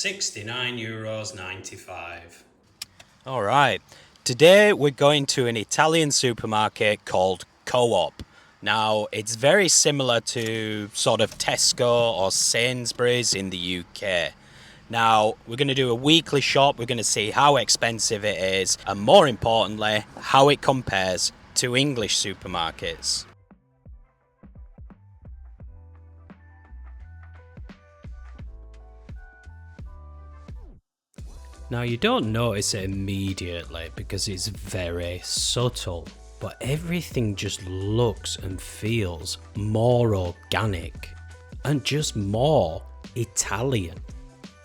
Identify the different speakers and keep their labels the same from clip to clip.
Speaker 1: €69.95.
Speaker 2: Alright, today we're going to an Italian supermarket called Co-op. Now, it's very similar to sort of Tesco or Sainsbury's in the UK. Now, we're going to do a weekly shop, we're going to see how expensive it is, and more importantly, how it compares to English supermarkets. Now, you don't notice it immediately because it's very subtle, but everything just looks and feels more organic and just more Italian,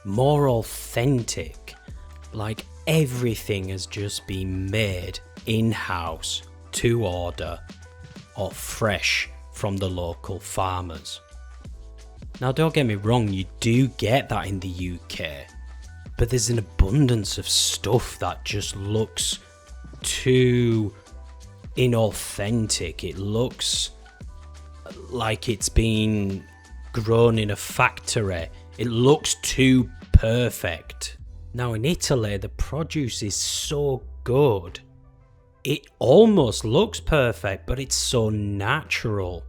Speaker 2: more authentic. Like everything has just been made in-house to order or fresh from the local farmers. Now, don't get me wrong, you do get that in the UK. But there's an abundance of stuff that just looks too inauthentic. It looks like it's been grown in a factory. It looks too perfect. Now in Italy, the produce is so good. It almost looks perfect, but it's so natural.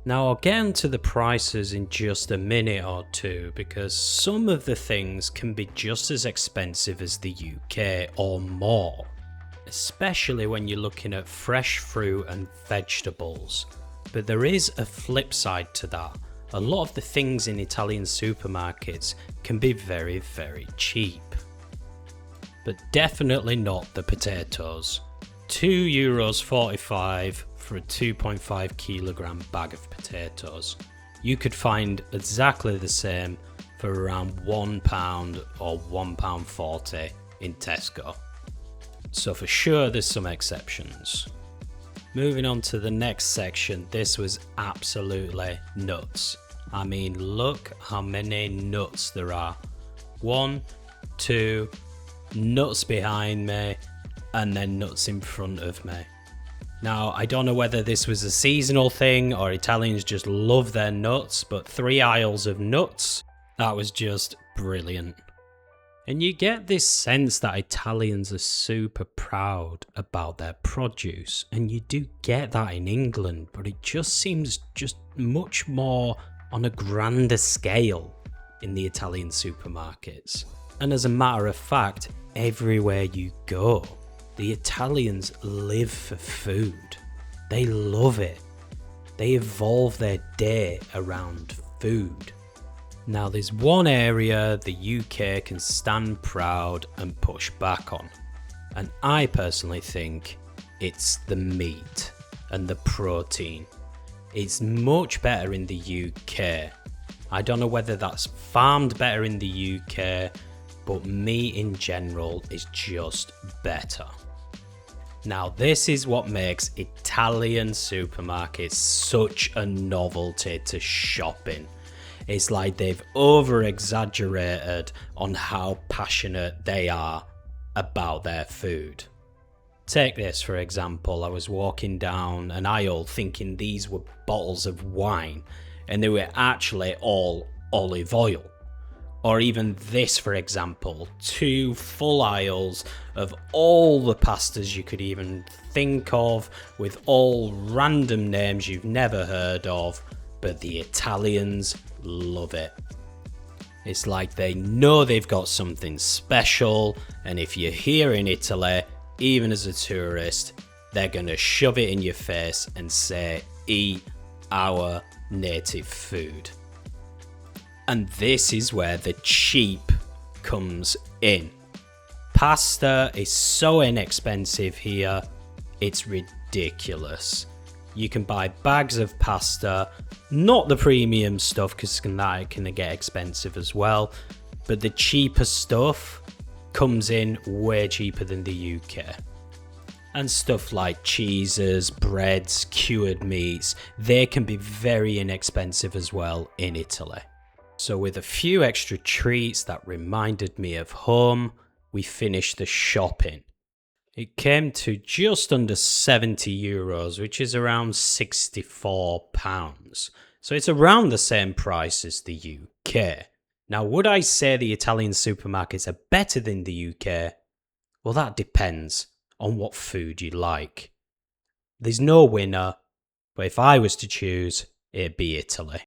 Speaker 2: Now I'll get into the prices in just a minute or two because some of the things can be just as expensive as the UK or more, especially when you're looking at fresh fruit and vegetables. But there is a flip side to that. A lot of the things in Italian supermarkets can be very, very cheap. But definitely not the potatoes. €2.45 for a 2.5 kilogram bag of potatoes. You could find exactly the same for around £1 or £1.40 in Tesco. So for sure there's some exceptions. Moving on to the next section, this was absolutely nuts. I mean, look how many nuts there are. 1, 2, nuts behind me, and then nuts in front of me. Now, I don't know whether this was a seasonal thing or Italians just love their nuts, but 3 aisles of nuts, that was just brilliant. And you get this sense that Italians are super proud about their produce, and you do get that in England, but it just seems just much more on a grander scale in the Italian supermarkets. And as a matter of fact, everywhere you go, the Italians live for food. They love it. They evolve their day around food. Now there's one area the UK can stand proud and push back on. And I personally think it's the meat and the protein. It's much better in the UK. I don't know whether that's farmed better in the UK, but meat in general is just better. Now this is what makes Italian supermarkets such a novelty to shop in. It's like they've over-exaggerated on how passionate they are about their food. Take this for example, I was walking down an aisle thinking these were bottles of wine and they were actually all olive oil. Or even this for example, 2 full aisles of all the pastas you could even think of with all random names you've never heard of, but the Italians love it. It's like they know they've got something special, and if you're here in Italy, even as a tourist, they're gonna shove it in your face and say, eat our native food. And this is where the cheap comes in. Pasta is so inexpensive here, it's ridiculous. You can buy bags of pasta, not the premium stuff because that can get expensive as well, but the cheaper stuff comes in way cheaper than the UK. And stuff like cheeses, breads, cured meats, they can be very inexpensive as well in Italy. So with a few extra treats that reminded me of home, we finished the shopping. It came to just under €70, which is around £64. So it's around the same price as the UK. Now, would I say the Italian supermarkets are better than the UK? Well, that depends on what food you like. There's no winner, but if I was to choose, it'd be Italy.